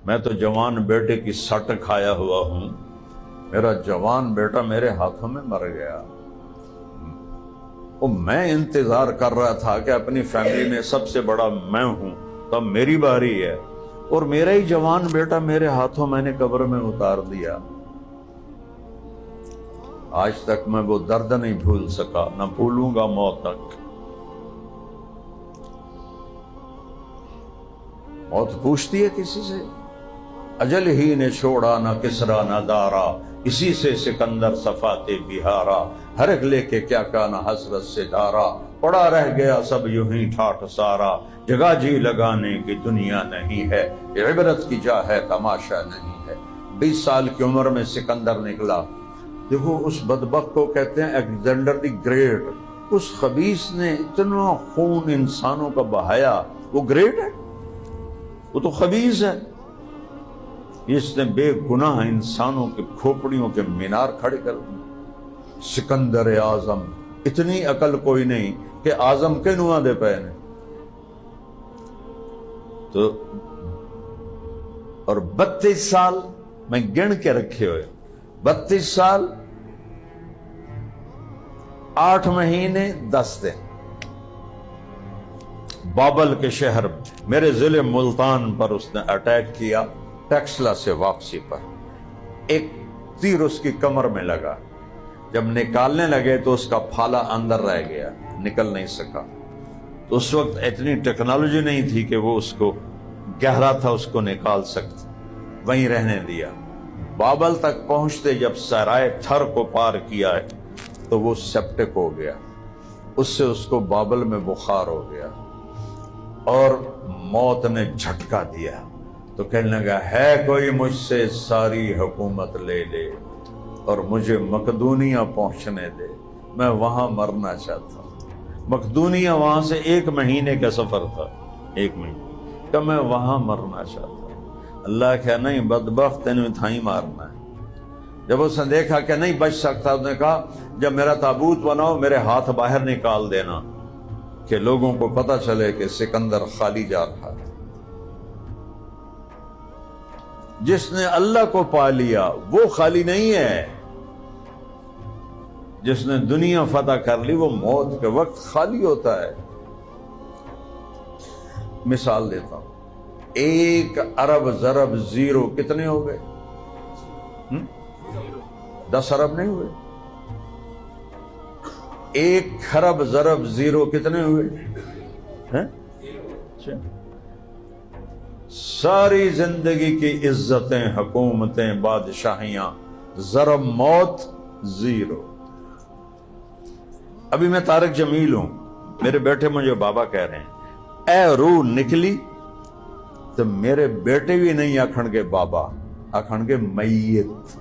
میں تو جوان بیٹے کی سٹ کھایا ہوا ہوں، میرا جوان بیٹا میرے ہاتھوں میں مر گیا۔ وہ میں انتظار کر رہا تھا کہ اپنی فیملی میں سب سے بڑا میں ہوں، تب میری باری ہے، اور میرا ہی جوان بیٹا میرے ہاتھوں میں نے قبر میں اتار دیا۔ آج تک میں وہ درد نہیں بھول سکا، نہ بھولوں گا موت تک۔ موت پوچھتی ہے کسی سے، اجل ہی نے چھوڑا نہ کسرا نہ دارا، اسی سے سکندر صفاتے بہارا، ہر ایک لے کے کیا کانا حسرت سے دارا، پڑا رہ گیا سب یوں ہی ٹھاٹھ سارا، جگہ جی لگانے کی دنیا نہیں ہے، یہ عبرت کی جا ہے تماشا نہیں ہے۔ 20 سال کی عمر میں سکندر نکلا۔ دیکھو اس بدبخت کو کہتے ہیں الیگزینڈر دی گریٹ، اس خبیث نے اتنا خون انسانوں کا بہایا، وہ گریٹ ہے؟ وہ تو خبیث ہے۔ اس نے بے گناہ انسانوں کے کھوپڑیوں کے مینار کھڑے کر دیے۔ سکندر اعظم، اتنی عقل کوئی نہیں کہ اعظم کے نواں دے پے نے تو، اور 32 سال میں گن کے رکھے ہوئے، 32 سال 8 مہینے 10 دن بابل کے شہر میرے ضلع ملتان پر اس نے اٹیک کیا، ٹیکسلا سے واپسی پر۔ ایک تیر اس کی کمر میں لگا، جب نکالنے لگے تو اس کا پھالا اندر رہ گیا، نکل نہیں سکا۔ تو اس وقت اتنی ٹیکنالوجی نہیں تھی کہ وہ اس کو گہرا تھا اس کو نکال سکتے، وہیں رہنے دیا۔ بابل تک پہنچتے جب سرائے تھر کو پار کیا ہے تو وہ سیپٹک ہو گیا، اس سے اس کو بابل میں بخار ہو گیا، اور موت نے جھٹکا دیا تو کہنے لگا ہے کوئی مجھ سے ساری حکومت لے لے اور مجھے مقدونیہ پہنچنے دے، میں وہاں مرنا چاہتا ہوں۔ مقدونیہ وہاں سے 1 مہینے کا سفر تھا، 1 مہینے کہ میں وہاں مرنا چاہتا ہوں۔ اللہ کہا نہیں بدبخت، تینوں تھائی مارنا ہے۔ جب اس نے دیکھا کہ نہیں بچ سکتا، اس نے کہا جب میرا تابوت بناؤ میرے ہاتھ باہر نکال دینا کہ لوگوں کو پتہ چلے کہ سکندر خالی جا رہا ہے۔ جس نے اللہ کو پا لیا وہ خالی نہیں ہے، جس نے دنیا فتح کر لی وہ موت کے وقت خالی ہوتا ہے۔ مثال دیتا ہوں، 1 ارب ضرب 0 کتنے ہو گئے؟ 10 ارب نہیں ہوئے؟ 1 خرب ضرب 0 کتنے ہوئے؟ ساری زندگی کی عزتیں، حکومتیں، بادشاہیاں، ضرب موت 0۔ ابھی میں طارق جمیل ہوں، میرے بیٹے مجھے بابا کہہ رہے ہیں، اے روح نکلی تو میرے بیٹے بھی نہیں آکھن گے بابا، آکھن گے میت،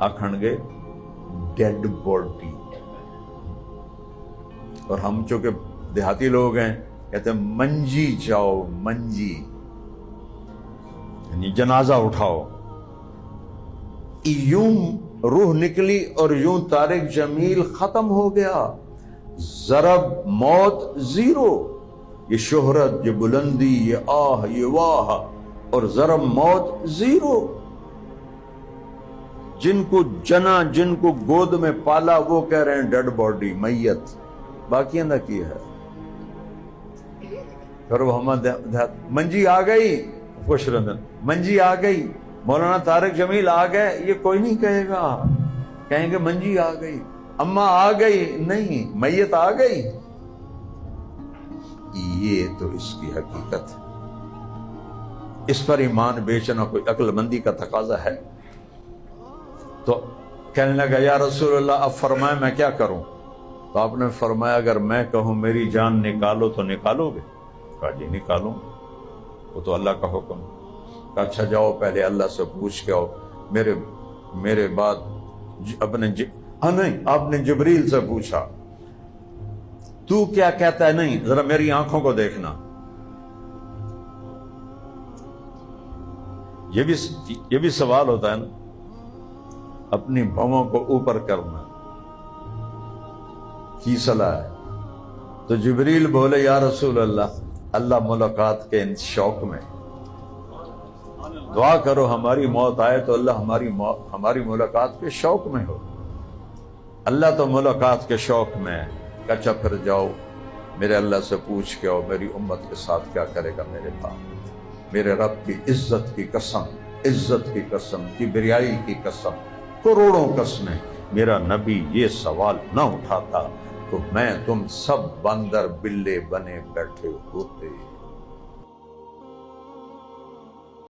آکھن گے ڈیڈ باڈی۔ اور ہم چونکہ دیہاتی لوگ ہیں کہتے ہیں منجی جاؤ، منجی یعنی جنازہ اٹھاؤ۔ یوں روح نکلی اور یوں طارق جمیل ختم ہو گیا۔ ضرب موت 0، یہ شہرت، یہ بلندی، یہ آہ، یہ واہ، اور ضرب موت 0۔ جن کو جنا، جن کو گود میں پالا وہ کہہ رہے ہیں ڈیڈ باڈی، میت، باقی نہ کی ہے۔ پھر وہ ہمارے منجی آ گئی، خوش رندن منجی آ گئی، مولانا طارق جمیل آ گئے، یہ کوئی نہیں کہے گا، کہیں گے منجی آ گئی، اماں آ گئی، نہیں میت آ گئی۔ یہ تو اس کی حقیقت ہے، اس پر ایمان بیچنا کوئی عقل مندی کا تقاضا ہے؟ تو کہنے لگا یا رسول اللہ اب فرمائے میں کیا کروں؟ تو آپ نے فرمایا اگر میں کہوں میری جان نکالو تو نکالو گے؟ کہا جی نکالوں، وہ تو اللہ کا حکم۔ کہا اچھا جاؤ پہلے اللہ سے پوچھ کے آؤ، میرے بعد نہیں، آپ نے جبریل سے پوچھا تو کیا کہتا ہے؟ نہیں ذرا میری آنکھوں کو دیکھنا۔ یہ بھی سوال ہوتا ہے نا، اپنی بھووں کو اوپر کرنا کی صلاح ہے؟ تو جبریل بولے یا رسول اللہ، اللہ ملاقات کے شوق میں دعا کرو ہماری موت آئے تو اللہ ہماری ملاقات کے شوق میں ہو۔ اللہ تو ملاقات کے شوق میں ہے۔ کچا پھر جاؤ میرے اللہ سے پوچھ کے آؤ میری امت کے ساتھ کیا کرے گا میرے باپ۔ میرے رب کی عزت کی قسم کی بریائی کی قسم، کروڑوں قسمیں، میرا نبی یہ سوال نہ اٹھاتا تو میں تم سب بندر بلے بنے بیٹھے ہوتے۔